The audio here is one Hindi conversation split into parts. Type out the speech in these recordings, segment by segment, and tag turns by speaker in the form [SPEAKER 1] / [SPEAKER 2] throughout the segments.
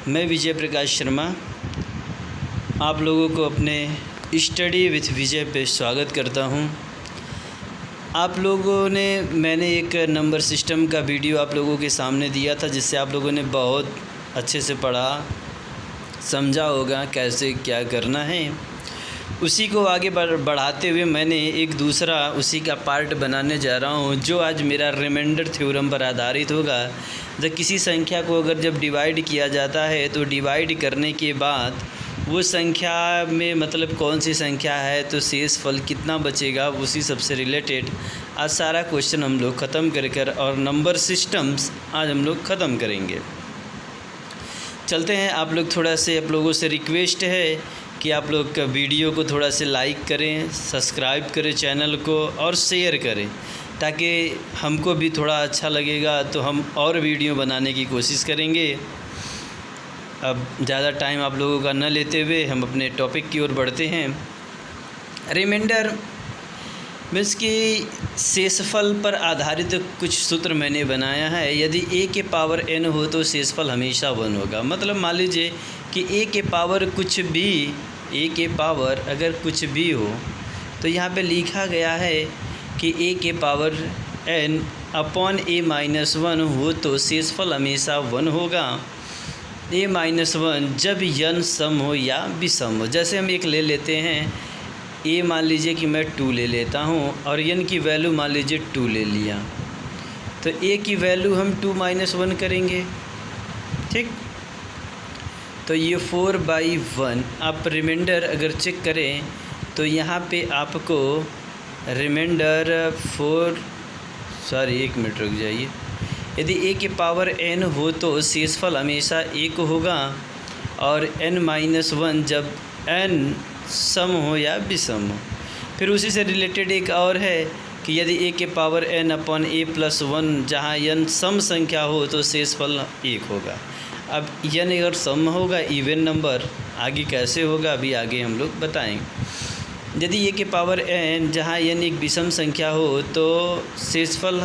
[SPEAKER 1] मैं विजय प्रकाश शर्मा आप लोगों को अपने स्टडी विथ विजय पे स्वागत करता हूं। आप लोगों ने मैंने एक नंबर सिस्टम का वीडियो आप लोगों के सामने दिया था, जिससे आप लोगों ने बहुत अच्छे से पढ़ा समझा होगा कैसे क्या करना है। उसी को आगे बढ़ाते हुए मैंने एक दूसरा उसी का पार्ट बनाने जा रहा हूं, जो आज मेरा रिमाइंडर थ्योरम पर आधारित होगा। जब किसी संख्या को जब डिवाइड किया जाता है तो डिवाइड करने के बाद वो संख्या में मतलब कौन सी संख्या है तो शेष फल कितना बचेगा, उसी सबसे रिलेटेड आज सारा क्वेश्चन हम लोग ख़त्म कर और नंबर सिस्टम्स आज हम लोग ख़त्म करेंगे। चलते हैं। आप लोगों से रिक्वेस्ट है कि आप लोग का वीडियो को थोड़ा से लाइक करें, सब्सक्राइब करें चैनल को और शेयर करें, ताकि हमको भी थोड़ा अच्छा लगेगा तो हम और वीडियो बनाने की कोशिश करेंगे। अब ज़्यादा टाइम आप लोगों का न लेते हुए हम अपने टॉपिक की ओर बढ़ते हैं। रिमाइंडर मीन्स कि शेषफल पर आधारित कुछ सूत्र मैंने बनाया है। यदि a के पावर n हो तो शेषफल हमेशा 1 होगा। मतलब मान लीजिए कि a के पावर अगर कुछ भी हो तो यहाँ पे लिखा गया है कि a के पावर n अपॉन a-1 हो तो शेषफल हमेशा 1 होगा। a-1 जब n सम हो या विषम हो। जैसे हम एक ले लेते हैं, a मान लीजिए कि मैं 2 ले लेता हूँ और n की वैल्यू मान लीजिए 2 ले लिया, तो a की वैल्यू हम 2-1 करेंगे। ठीक, तो ये 4/1। आप रिमाइंडर अगर चेक करें तो यहाँ पे आपको रिमाइंडर 1 मिनट रुक जाइए। यदि a के पावर n हो तो शेषफल हमेशा 1 होगा, और n-1 जब n सम हो या विषम हो। फिर उसी से रिलेटेड एक और है कि यदि a के पावर n अपॉन a+1 जहाँ n सम संख्या हो तो शेषफल 1 होगा। अब n अगर सम होगा इवन नंबर, आगे कैसे होगा अभी आगे हम लोग बताएंगे। यदि a के पावर n जहाँ n एक विषम संख्या हो तो शेषफल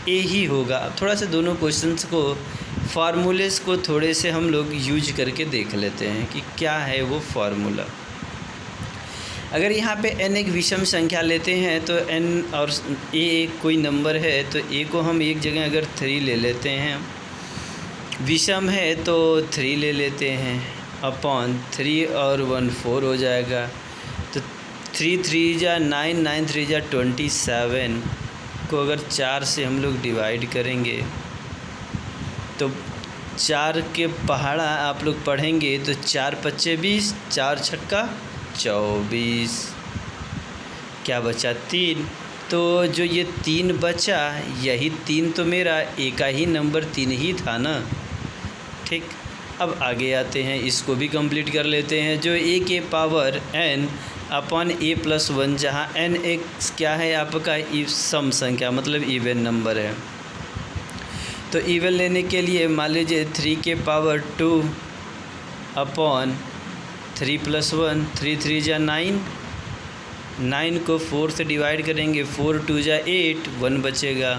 [SPEAKER 1] a ही होगा। थोड़ा सा दोनों क्वेश्चंस को फार्मूलेस को थोड़े से हम लोग यूज करके देख लेते हैं कि क्या है वो फार्मूला। अगर यहाँ पे n एक विषम संख्या लेते हैं तो n और a कोई नंबर है तो a को हम एक जगह अगर 3 ले लेते हैं, विषम है तो 3 ले लेते हैं, अपॉन 3 और 1 4 हो जाएगा। तो 3 जा 9, 9 3 जा 27 को अगर 4 से हम लोग डिवाइड करेंगे तो 4 के पहाड़ा आप लोग पढ़ेंगे तो 4×5 = 20, 4×6 = 24, क्या बचा 3। तो जो ये 3 बचा, यही 3 तो मेरा एक ही नंबर 3 ही था ना। ठीक, अब आगे आते हैं, इसको भी कंप्लीट कर लेते हैं। जो a के पावर n अपॉन a+1 जहाँ n एक क्या है आपका सम संख्या, मतलब इवन नंबर है। तो इवन लेने के लिए मान लीजिए 3 के पावर 2 अपॉन 3+1, 3 3 जा 9, 9 को 4 से डिवाइड करेंगे, 4 2 जा 8, 1 बचेगा।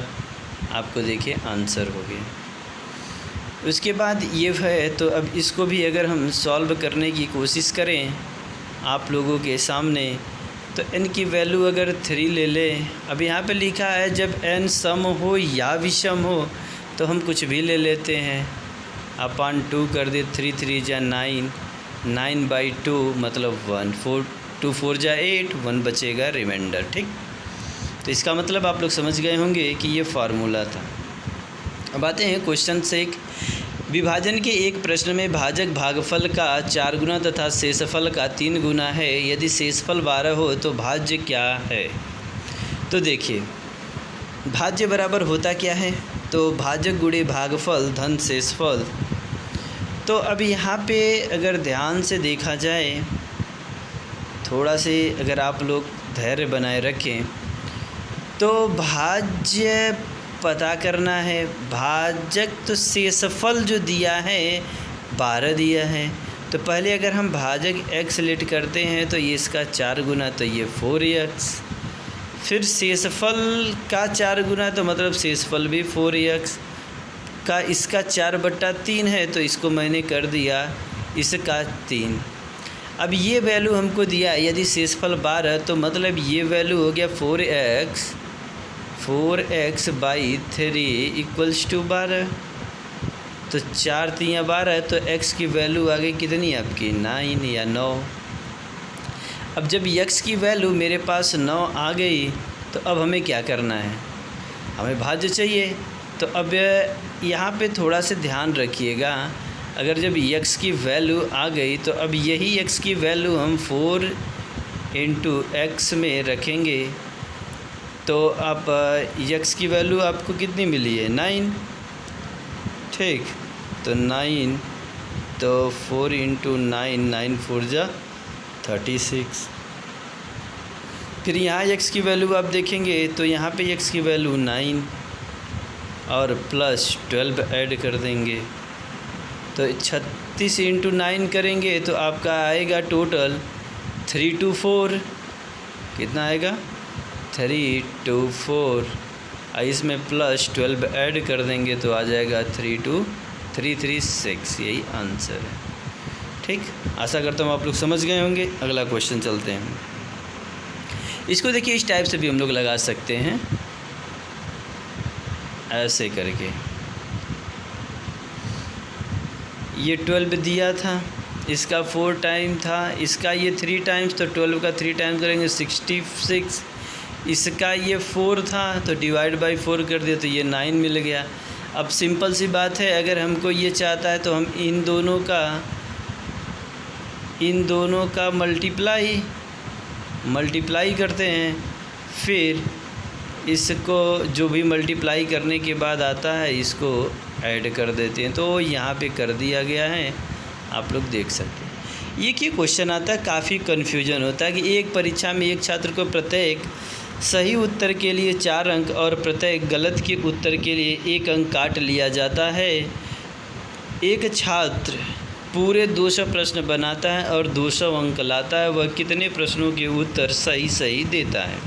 [SPEAKER 1] आपको देखिए आंसर हो गया। उसके बाद ये है, तो अब इसको भी अगर हम सॉल्व करने की कोशिश करें आप लोगों के सामने, तो n की वैल्यू अगर 3 ले लें। अब यहाँ पे लिखा है जब n सम हो या विषम हो तो हम कुछ भी ले लेते हैं, अपॉन 2 कर दे, 3 3 जा 9, 9/2 मतलब 1, 4 2 4 जा 8, 1 बचेगा रिमाइंडर। ठीक, तो इसका मतलब आप लोग समझ गए होंगे कि ये फार्मूला था। अब आते हैं क्वेश्चन से। एक विभाजन के एक प्रश्न में भाजक भागफल का 4 गुना तथा शेषफल का 3 गुना है। यदि शेषफल 12 हो तो भाज्य क्या है। तो देखिए भाज्य बराबर होता क्या है, तो भाजक गुणे भागफल धन शेषफल। तो अब यहाँ पे अगर ध्यान से देखा जाए, थोड़ा से अगर आप लोग धैर्य बनाए रखें तो भाज्य पता करना है। भाजक तो शेषफल जो दिया है 12 दिया है, तो पहले अगर हम भाजक x लेट करते हैं तो ये इसका 4 गुना, तो ये 4x। फिर शेषफल का 4 गुना तो मतलब शेषफल भी 4x। आपका इसका 4/3 है, तो इसको मैंने कर दिया इसका 3। अब ये वैल्यू हमको दिया है, यदि शेषफल 12 तो मतलब ये वैल्यू हो गया 4x/3 = 12। तो 4 3 12, तो x की वैल्यू आ गई कितनी आपकी 9 या 9। अब जब x की वैल्यू मेरे पास 9 आ गई तो अब हमें क्या करना है, हमें भाज्य चाहिए। तो अब यहाँ पे थोड़ा सा ध्यान रखिएगा, अगर जब x की वैल्यू आ गई तो अब यही x की वैल्यू हम 4 × x में रखेंगे, तो अब x की वैल्यू आपको कितनी मिली है 9, ठीक। तो 9, तो 4 × 9, 9 4 = 36। फिर यहाँ x की वैल्यू आप देखेंगे तो यहाँ पे x की वैल्यू 9 और प्लस 12 ऐड कर देंगे, तो 36 × 9 करेंगे तो आपका आएगा टोटल 3 2 4। कितना आएगा 3 2 4, इसमें प्लस 12 ऐड कर देंगे तो आ जाएगा 3 2 3 3 6। यही आंसर है, ठीक। आशा करता हूँ आप लोग समझ गए होंगे। अगला क्वेश्चन चलते हैं। इसको देखिए इस टाइप से भी हम लोग लगा सकते हैं, ऐसे करके। ये 12 दिया था, इसका 4 टाइम था, इसका ये 3 टाइम्स, तो 12 का 3 टाइम्स करेंगे 66। इसका ये 4 था तो डिवाइड बाय 4 कर दिया तो ये 9 मिल गया। अब सिंपल सी बात है, अगर हमको ये चाहता है तो हम इन दोनों का मल्टीप्लाई करते हैं, फिर इसको जो भी मल्टीप्लाई करने के बाद आता है इसको ऐड कर देते हैं। तो यहाँ पे कर दिया गया है, आप लोग देख सकते हैं। ये क्या क्वेश्चन आता है, काफ़ी कन्फ्यूजन होता है कि एक परीक्षा में एक छात्र को प्रत्येक सही उत्तर के लिए 4 अंक और प्रत्येक गलत के उत्तर के लिए 1 अंक काट लिया जाता है। एक छात्र पूरे 200 प्रश्न बनाता है और 200 अंक लाता है, वह कितने प्रश्नों के उत्तर सही देता है।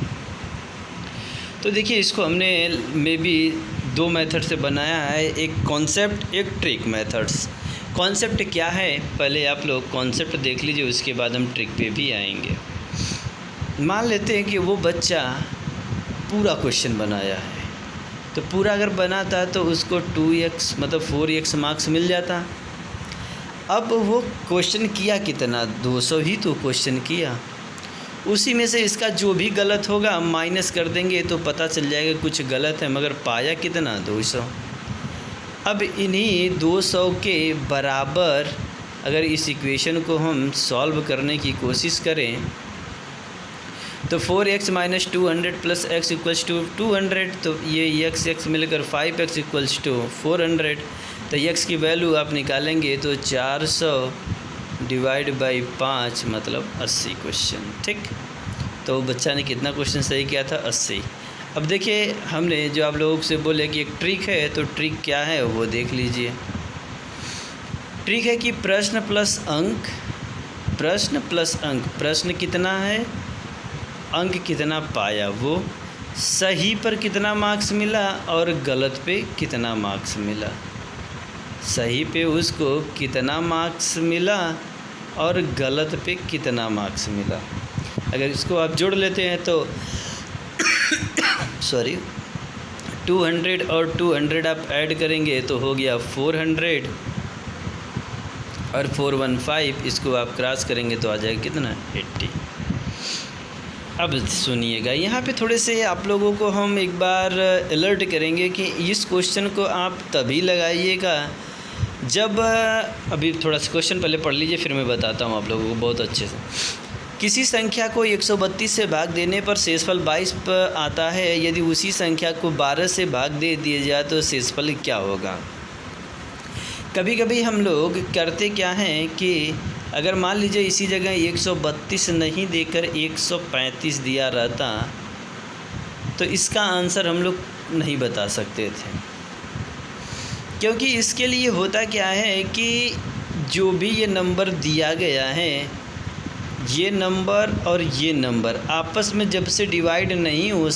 [SPEAKER 1] तो देखिए इसको हमने मे बी 2 मेथड से बनाया है, एक कॉन्सेप्ट, एक ट्रिक मेथड्स। कॉन्सेप्ट क्या है, पहले आप लोग कॉन्सेप्ट देख लीजिए, उसके बाद हम ट्रिक पे भी आएंगे। मान लेते हैं कि वो बच्चा पूरा क्वेश्चन बनाया है, तो पूरा अगर बनाता तो उसको 2x मतलब 4x मार्क्स मिल जाता। अब वो क्वेश्चन किया कितना, 200 ही तो क्वेश्चन किया, उसी में से इसका जो भी गलत होगा हम माइनस कर देंगे तो पता चल जाएगा कुछ गलत है, मगर पाया कितना 200। अब इन्हीं 200 के बराबर अगर इस इक्वेशन को हम सॉल्व करने की कोशिश करें तो 4x - 200 + x = 200, तो ये x मिलकर 5x = 400। तो x की वैल्यू आप निकालेंगे तो 400 डिवाइड बाई 5 मतलब 80 क्वेश्चन, ठीक। तो बच्चा ने कितना क्वेश्चन सही किया था 80। अब देखिए हमने जो आप लोगों से बोले कि एक ट्रिक है, तो ट्रिक क्या है वो देख लीजिए। ट्रिक है कि प्रश्न प्लस अंक, प्रश्न कितना है, अंक कितना पाया, वो सही पर कितना मार्क्स मिला और गलत पे कितना मार्क्स मिला। सही पे उसको कितना मार्क्स मिला और गलत पे कितना मार्क्स मिला। अगर इसको आप जोड़ लेते हैं तो 200 और 200 आप ऐड करेंगे तो हो गया 400 और 415, इसको आप क्रॉस करेंगे तो आ जाएगा कितना 80। अब सुनिएगा, यहाँ पे थोड़े से आप लोगों को हम एक बार अलर्ट करेंगे कि इस क्वेश्चन को आप तभी लगाइएगा जब, अभी थोड़ा सा क्वेश्चन पहले पढ़ लीजिए फिर मैं बताता हूँ आप लोगों को बहुत अच्छे से। किसी संख्या को 132 से भाग देने पर शेषफल 22 पर आता है, यदि उसी संख्या को 12 से भाग दे दिया जाए तो शेषफल क्या होगा। कभी कभी हम लोग करते क्या हैं कि अगर मान लीजिए इसी जगह 132 नहीं देकर 135 दिया रहता तो इसका आंसर हम लोग नहीं बता सकते थे, क्योंकि इसके लिए होता क्या है कि जो भी ये नंबर दिया गया है, ये नंबर और ये नंबर आपस में जब से डिवाइड नहीं हो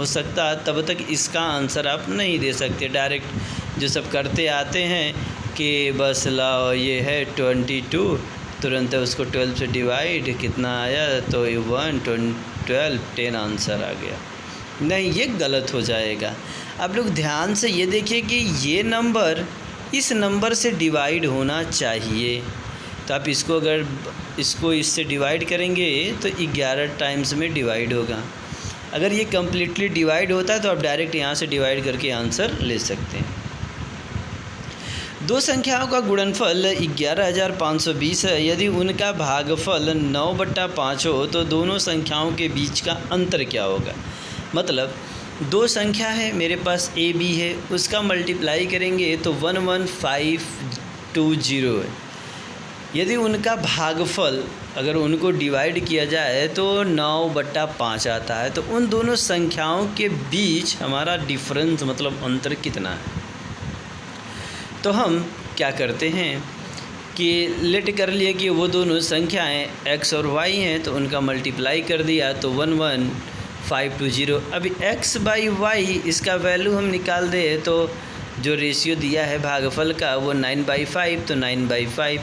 [SPEAKER 1] सकता तब तक इसका आंसर आप नहीं दे सकते। डायरेक्ट जो सब करते आते हैं कि बस लाओ ये है 22, तुरंत उसको 12 से डिवाइड, कितना आया तो 1 12 10 आंसर आ गया। नहीं, ये गलत हो जाएगा। आप लोग ध्यान से ये देखिए कि ये नंबर इस नंबर से डिवाइड होना चाहिए। तो आप इसको अगर इसको इससे डिवाइड करेंगे तो 11 टाइम्स में डिवाइड होगा। अगर ये कम्प्लीटली डिवाइड होता है तो आप डायरेक्ट यहाँ से डिवाइड करके आंसर ले सकते हैं। दो संख्याओं का गुणनफल 11,520 है। यदि उनका भागफल 9/5 हो तो दोनों संख्याओं के बीच का अंतर क्या होगा। मतलब दो संख्या है मेरे पास ए बी है, उसका मल्टीप्लाई करेंगे तो 11520 है। यदि उनका भागफल अगर उनको डिवाइड किया जाए तो 9/5 आता है, तो उन दोनों संख्याओं के बीच हमारा डिफरेंस मतलब अंतर कितना है। तो हम क्या करते हैं कि लेट कर लिए कि वो दोनों संख्याएं x और y हैं, तो उनका मल्टीप्लाई कर दिया तो 11520। अब x बाई y इसका वैल्यू हम निकाल दें तो जो रेशियो दिया है भागफल का वो 9/5, तो 9/5।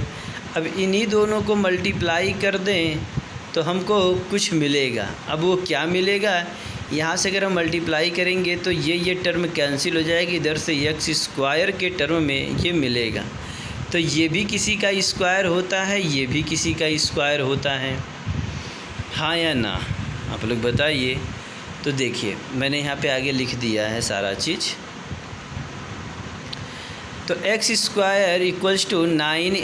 [SPEAKER 1] अब इन्हीं दोनों को मल्टीप्लाई कर दें तो हमको कुछ मिलेगा। अब वो क्या मिलेगा, यहाँ से अगर हम मल्टीप्लाई करेंगे तो ये टर्म कैंसिल हो जाएगी, इधर से x स्क्वायर के टर्म में ये मिलेगा। तो ये भी किसी का स्क्वायर होता है, ये भी किसी का स्क्वायर होता है, हाँ या ना, आप लोग बताइए। तो देखिए मैंने यहाँ पे आगे लिख दिया है सारा चीज़। तो x स्क्वायर इक्वल्स टू 9 ×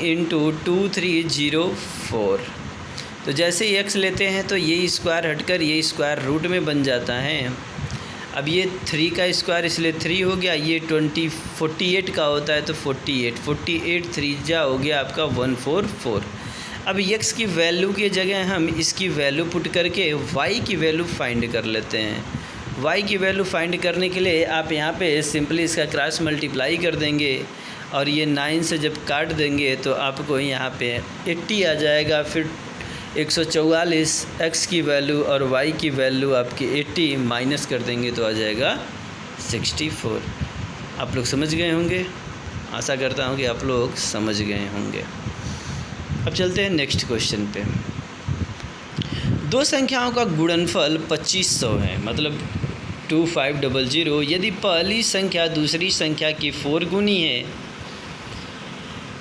[SPEAKER 1] 2304। तो जैसे ही x लेते हैं तो ये स्क्वायर हटकर ये स्क्वायर रूट में बन जाता है। अब ये 3 का स्क्वायर इसलिए 3 हो गया, ये 48 का होता है तो 48 3 जा हो गया आपका 144। अब x की वैल्यू की जगह हम इसकी वैल्यू पुट करके y की वैल्यू फाइंड कर लेते हैं। y की वैल्यू फाइंड करने के लिए आप यहाँ पे सिंपली इसका क्रॉस मल्टीप्लाई कर देंगे और ये 9 से जब काट देंगे तो आपको यहाँ पे 80 आ जाएगा। फिर 144 x की वैल्यू और y की वैल्यू आपकी 80 माइनस कर देंगे तो आ जाएगा 64। आप लोग समझ गए होंगे, आशा करता हूँ कि आप लोग समझ गए होंगे। अब चलते हैं नेक्स्ट क्वेश्चन पे। दो संख्याओं का गुणनफल 2500 है, मतलब 2500। यदि पहली संख्या दूसरी संख्या की 4 गुनी है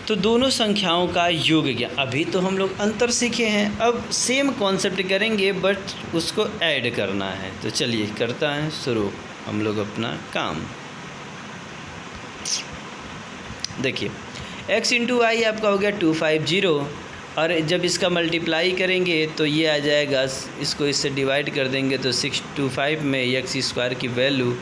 [SPEAKER 1] तो दोनों संख्याओं का योग क्या। अभी तो हम लोग अंतर सीखे हैं, अब सेम कॉन्सेप्ट करेंगे बट उसको ऐड करना है। तो चलिए करता है शुरू हम लोग अपना काम। देखिए x × y आपका हो गया 250, और जब इसका मल्टीप्लाई करेंगे तो ये आ जाएगा, इसको इससे डिवाइड कर देंगे तो 625 में x स्क्वायर की वैल्यू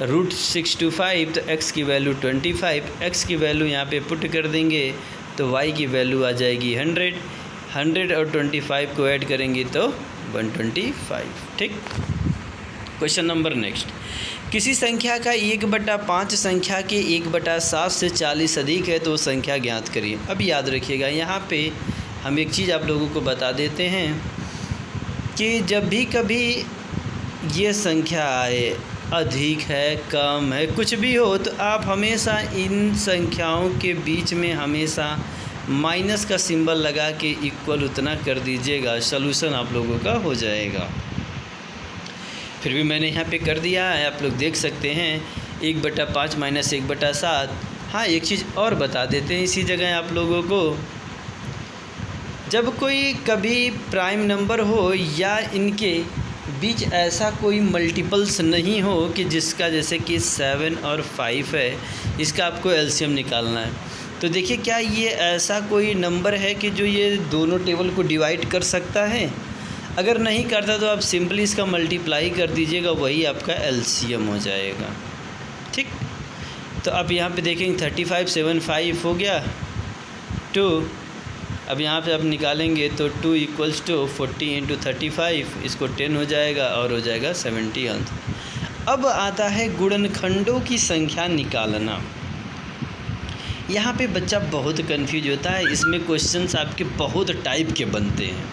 [SPEAKER 1] √625, तो x की वैल्यू 25, x की वैल्यू यहाँ पे पुट कर देंगे तो y की वैल्यू आ जाएगी 100 और 25 को ऐड करेंगे तो 125। ठीक। Question number next. किसी संख्या का 1/5 संख्या के 1/7 से 40 अधिक है तो संख्या ज्ञात करिए। अब याद रखिएगा यहाँ पे हम एक चीज़ आप लोगों को बता देते हैं कि जब भी कभी ये संख्या आए, अधिक है कम है कुछ भी हो, तो आप हमेशा इन संख्याओं के बीच में हमेशा माइनस का सिंबल लगा के इक्वल उतना कर दीजिएगा, सॉल्यूशन आप लोगों का हो जाएगा। फिर भी मैंने यहाँ पे कर दिया है, आप लोग देख सकते हैं 1/5 माइनस 1/7। हाँ, एक चीज़ और बता देते हैं इसी जगह आप लोगों को, जब कोई कभी प्राइम नंबर हो या इनके बीच ऐसा कोई मल्टीपल्स नहीं हो कि जिसका जैसे कि 7 और 5 है, इसका आपको एलसीएम निकालना है। तो देखिए क्या ये ऐसा कोई नंबर है कि जो ये दोनों टेबल को डिवाइड कर सकता है। अगर नहीं करता तो आप सिंपली इसका मल्टीप्लाई कर दीजिएगा, वही आपका एलसीएम हो जाएगा। ठीक। तो अब यहाँ पे देखेंगे 35 7 5 हो गया 2। अब यहाँ पे आप निकालेंगे तो 2 = 40 × 35, इसको 10 हो जाएगा और हो जाएगा 70 अंक। अब आता है गुणनखंडों की संख्या निकालना। यहाँ पे बच्चा बहुत कंफ्यूज होता है, इसमें क्वेश्चंस आपके बहुत टाइप के बनते हैं।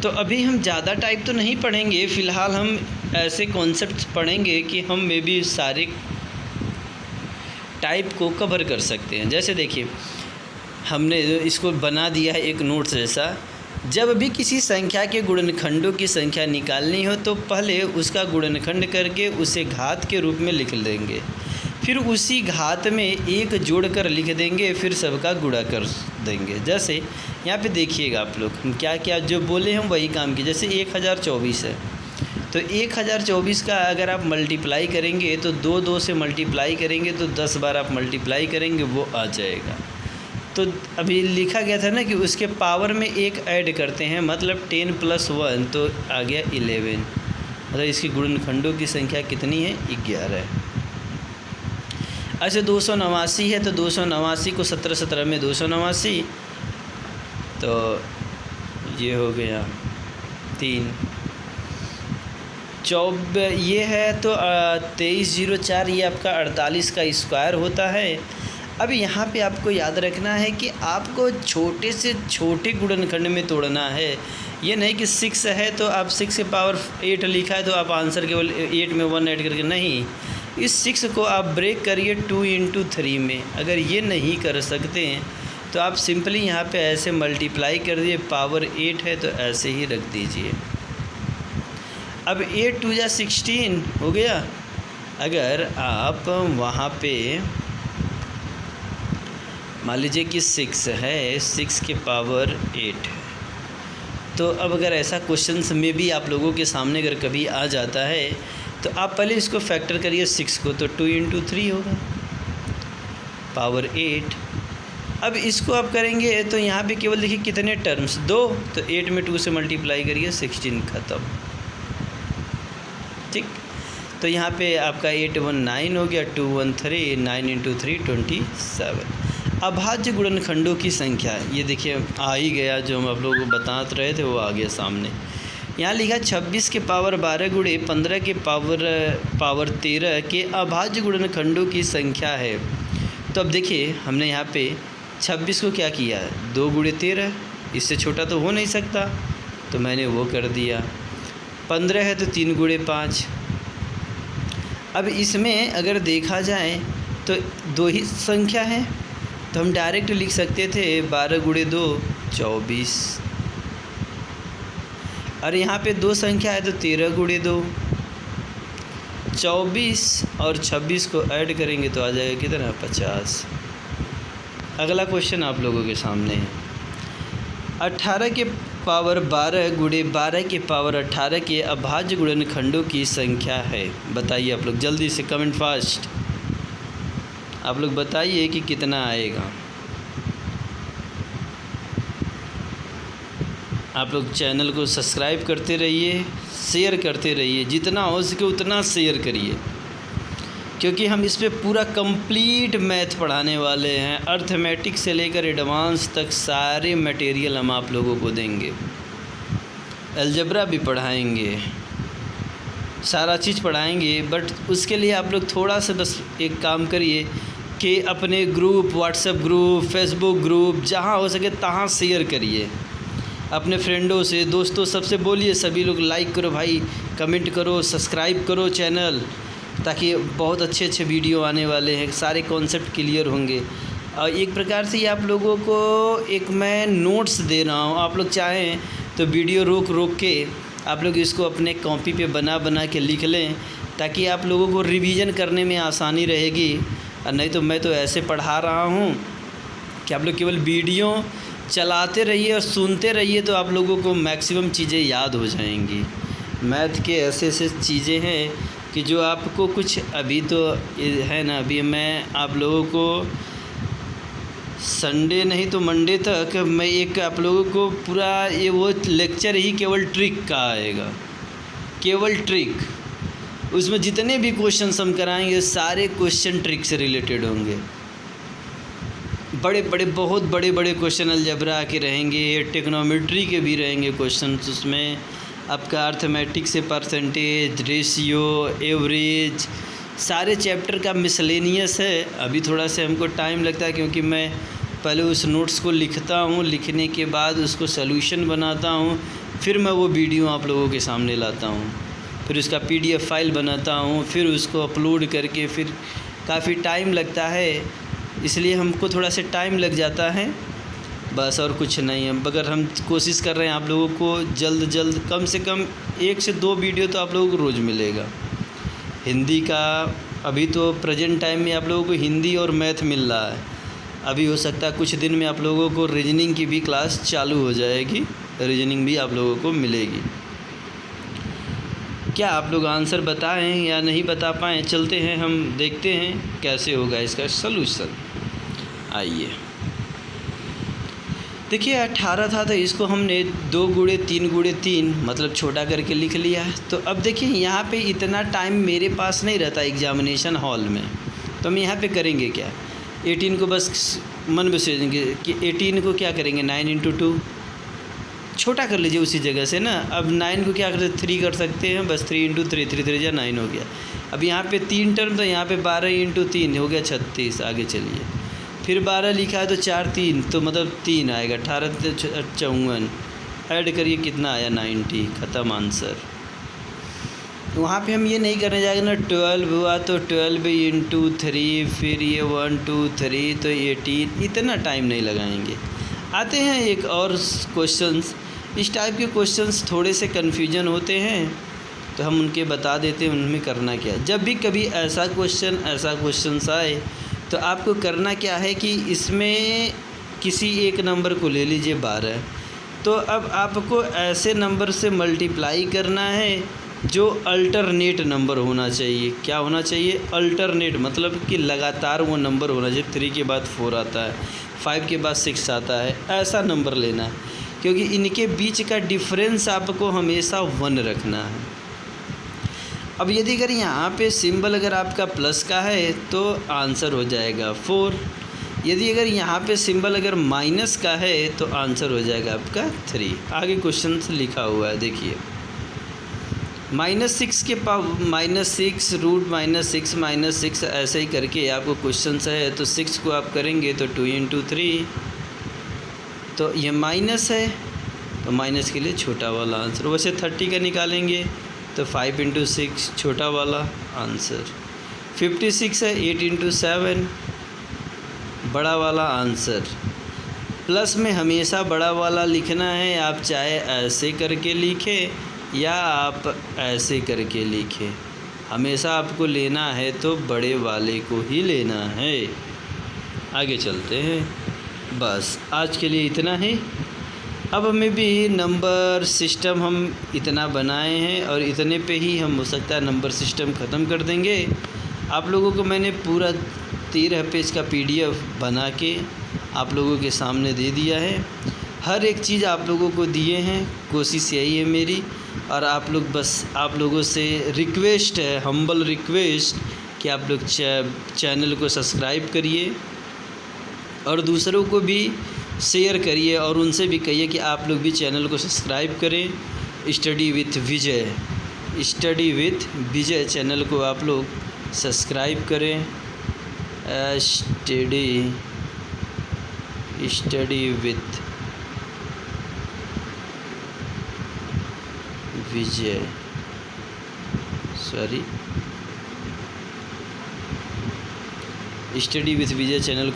[SPEAKER 1] तो अभी हम ज़्यादा टाइप तो नहीं पढ़ेंगे, फ़िलहाल हम ऐसे कॉन्सेप्ट्स पढ़ेंगे कि हम मे बी सारे टाइप को कवर कर सकते हैं। जैसे देखिए, हमने इसको बना दिया है एक नोट्स जैसा। जब भी किसी संख्या के गुणनखंडों की संख्या निकालनी हो तो पहले उसका गुणनखंड करके उसे घात के रूप में लिख देंगे, फिर उसी घात में एक जोड़कर लिख देंगे, फिर सबका गुणा कर देंगे। जैसे यहाँ पे देखिएगा आप लोग, क्या क्या जो बोले हम वही काम किए। जैसे 1024 है, तो 1024 का अगर आप मल्टीप्लाई करेंगे तो 2 से मल्टीप्लाई करेंगे तो 10 बार आप मल्टीप्लाई करेंगे वो आ जाएगा। तो अभी लिखा गया था ना कि उसके पावर में एक ऐड करते हैं, मतलब 10 + 1 तो आ गया 11। मतलब इसकी गुणनखंडों की संख्या कितनी है? 11 है। अच्छा 289 है, तो 289 को 17 में 289, तो ये हो गया 3। ये है तो 2304, ये आपका 48 का स्क्वायर होता है। अब यहाँ पे आपको याद रखना है कि आपको छोटे से छोटे गुणनखंड में तोड़ना है। ये नहीं कि 6 है तो आप 6 के पावर 8 लिखा है तो आप आंसर केवल 8 में 1 ऐड करके, नहीं, इस 6 को आप ब्रेक करिए 2 × 3 में। अगर ये नहीं कर सकते हैं तो आप सिंपली यहाँ पे ऐसे मल्टीप्लाई कर दिए, पावर 8 है तो ऐसे ही रख दीजिए। अब 8 × 2 = 16 हो गया। अगर आप वहाँ पे मान लीजिए कि 6 है, 6 के पावर 8 है, तो अब अगर ऐसा क्वेश्चंस में भी आप लोगों के सामने अगर कभी आ जाता है तो आप पहले इसको फैक्टर करिए 6 को, तो 2 × 3 होगा, पावर 8। अब इसको आप करेंगे तो यहाँ पे केवल देखिए कितने टर्म्स, 2, तो 8 में 2 से मल्टीप्लाई करिए, 16 ख़त्म। ठीक, तो यहाँ पे आपका 8 × 1 9 हो गया, 2 × 1 3, 9 × 3 27। अभाज्य गुणनखंडों की संख्या, ये देखिए आ ही गया, जो हम आप लोगों को बता रहे थे वो आ गया सामने। यहाँ लिखा 26 के पावर 12 गुणे 15 के पावर 13 के अभाज्य गुणनखंडों की संख्या है। तो अब देखिए हमने यहाँ पे 26 को क्या किया, 2 × 13, इससे छोटा तो हो नहीं सकता, तो मैंने वो कर दिया। 15 है तो 3 × 5। अब इसमें अगर देखा जाए तो 2 ही संख्या है, तो हम डायरेक्ट लिख सकते थे 12 × 2 24, और यहाँ पे 2 संख्या है तो 13 × 2 24, और 26 को ऐड करेंगे तो आ जाएगा कितना, 50। अगला क्वेश्चन आप लोगों के सामने है। 18 के पावर 12 गुणे 12 के पावर 18 के अभाज्य गुणनखंडों की संख्या है। बताइए आप लोग जल्दी से, कमेंट फास्ट, आप लोग बताइए कि कितना आएगा। आप लोग चैनल को सब्सक्राइब करते रहिए, शेयर करते रहिए, जितना हो सके उतना शेयर करिए, क्योंकि हम इस पे पूरा कंप्लीट मैथ पढ़ाने वाले हैं। अर्थमेटिक से लेकर एडवांस तक सारे मटेरियल हम आप लोगों को देंगे। अलजेब्रा भी पढ़ाएंगे, सारा चीज़ पढ़ाएंगे। बट उसके लिए आप लोग थोड़ा सा बस एक काम करिए कि अपने group, WhatsApp group, Facebook group, जहाँ हो सके तहाँ शेयर करिए। अपने फ्रेंडों से, दोस्तों, सबसे बोलिए, सभी लोग लाइक करो भाई, कमेंट करो, सब्सक्राइब करो चैनल, ताकि बहुत अच्छे अच्छे वीडियो आने वाले हैं, सारे कॉन्सेप्ट क्लियर होंगे। और एक प्रकार से ये आप लोगों को एक मैं नोट्स दे रहा हूँ। आप लोग चाहें तो वीडियो रोक रोक के आप लोग इसको अपने कॉपी पे बना बना के लिख लें, ताकि आप लोगों को रिवीजन करने में आसानी रहेगी। और नहीं तो मैं तो ऐसे पढ़ा रहा हूँ कि आप लोग केवल वीडियो चलाते रहिए और सुनते रहिए, तो आप लोगों को मैक्सिमम चीज़ें याद हो जाएंगी। मैथ के ऐसे ऐसे चीज़ें हैं कि जो आपको कुछ अभी तो है ना, अभी मैं आप लोगों को संडे नहीं तो मंडे तक मैं एक आप लोगों को पूरा ये वो लेक्चर ही केवल ट्रिक का आएगा, केवल ट्रिक। उसमें जितने भी क्वेश्चन हम कराएंगे सारे क्वेश्चन ट्रिक से रिलेटेड होंगे। बड़े बड़े, बहुत बड़े बड़े क्वेश्चन अलजेब्रा के रहेंगे, टेक्नोमेट्री के भी रहेंगे क्वेश्चन। उसमें आपका अर्थमेटिक से परसेंटेज, रेशियो, एवरेज, सारे चैप्टर का मिसलेनियस है। अभी थोड़ा सा हमको टाइम लगता है, क्योंकि मैं पहले उस नोट्स को लिखता हूँ, लिखने के बाद उसको सॉल्यूशन बनाता हूँ, फिर मैं वो वीडियो आप लोगों के सामने लाता हूँ, फिर उसका PDF फाइल बनाता हूँ, फिर उसको अपलोड करके फिर काफ़ी टाइम लगता है, इसलिए हमको थोड़ा सा टाइम लग जाता है बस, और कुछ नहीं है। मगर हम कोशिश कर रहे हैं आप लोगों को जल्द कम से कम 1 से 2 वीडियो तो आप लोगों को रोज़ मिलेगा हिंदी का। अभी तो प्रेजेंट टाइम में आप लोगों को हिंदी और मैथ मिल रहा है, अभी हो सकता है कुछ दिन में आप लोगों को रीजनिंग की भी क्लास चालू हो जाएगी, रीजनिंग भी आप लोगों को मिलेगी। क्या आप लोग आंसर बताएं या नहीं बता पाएँ? चलते हैं, हम देखते हैं कैसे होगा इसका सलूशन। आइए, देखिए 18 था तो इसको हमने 2 गुणे 3 गुणे 3 मतलब छोटा करके लिख लिया है। तो अब देखिए यहाँ पे इतना टाइम मेरे पास नहीं रहता एग्जामिनेशन हॉल में, तो हम यहाँ पे करेंगे क्या, 18 को बस मन में सोचेंगे कि 18 को क्या करेंगे 9 इंटू 2 छोटा कर लीजिए उसी जगह से ना। अब 9 को क्या कर 3 कर सकते हैं, बस 3 इंटू 3 3 3 9 हो गया। अब यहाँ पे 3 टर्म, तो यहाँ पे 12 इंटू 3 हो गया 36। आगे चलिए, फिर 12 लिखा है तो 4 3 तो मतलब 3 आएगा, 18 54 ऐड करिए कितना आया 90, ख़त्म आंसर। वहाँ पे हम ये नहीं करने जाएंगे ना, 12 हुआ तो 12 इंटू 3, फिर ये 1 2 3 तो 18, इतना टाइम नहीं लगाएंगे। आते हैं एक और क्वेश्चंस। इस टाइप के क्वेश्चंस थोड़े से कन्फ्यूजन होते हैं तो हम उनके बता देते हैं उनमें करना क्या है। जब भी कभी ऐसा क्वेश्चन आए तो आपको करना क्या है कि इसमें किसी एक नंबर को ले लीजिए 12, तो अब आपको ऐसे नंबर से मल्टीप्लाई करना है जो अल्टरनेट नंबर होना चाहिए। क्या होना चाहिए? अल्टरनेट, मतलब कि लगातार वो नंबर होना चाहिए। 3 के बाद 4 आता है, 5 के बाद 6 आता है, ऐसा नंबर लेना है, क्योंकि इनके बीच का डिफरेंस आपको हमेशा 1 रखना है। अब यदि अगर यहाँ पे सिंबल अगर आपका प्लस का है तो आंसर हो जाएगा 4। यदि अगर यहाँ पे सिंबल अगर माइनस का है तो आंसर हो जाएगा आपका 3। आगे क्वेश्चन लिखा हुआ है, देखिए -6 के -6 रूट -6 ऐसे ही करके आपको क्वेश्चन है। तो 6 को आप करेंगे तो 2 इंटू 3, तो ये माइनस है तो माइनस के लिए छोटा वाला आंसर। वैसे 30 का निकालेंगे तो 5 इंटू 6 छोटा वाला आंसर। 56 है, 8 इंटू 7 बड़ा वाला आंसर। प्लस में हमेशा बड़ा वाला लिखना है, आप चाहे ऐसे करके लिखें या आप ऐसे करके लिखें, हमेशा आपको लेना है तो बड़े वाले को ही लेना है। आगे चलते हैं, बस आज के लिए इतना ही। अब हमें भी नंबर सिस्टम हम इतना बनाए हैं और इतने पे ही हम हो सकता है नंबर सिस्टम ख़त्म कर देंगे। आप लोगों को मैंने पूरा 13 पेज का PDF बना के आप लोगों के सामने दे दिया है। हर एक चीज़ आप लोगों को दिए हैं, कोशिश यही है मेरी। और आप लोग बस आप लोगों से रिक्वेस्ट है, हम्बल रिक्वेस्ट, कि आप लोग चैनल को सब्सक्राइब करिए और दूसरों को भी शेयर करिए और उनसे भी कहिए कि आप लोग भी चैनल को सब्सक्राइब करें। स्टडी विथ विजय चैनल को आप लोग सब्सक्राइब करें। Study with Vijay, study with Vijay channel को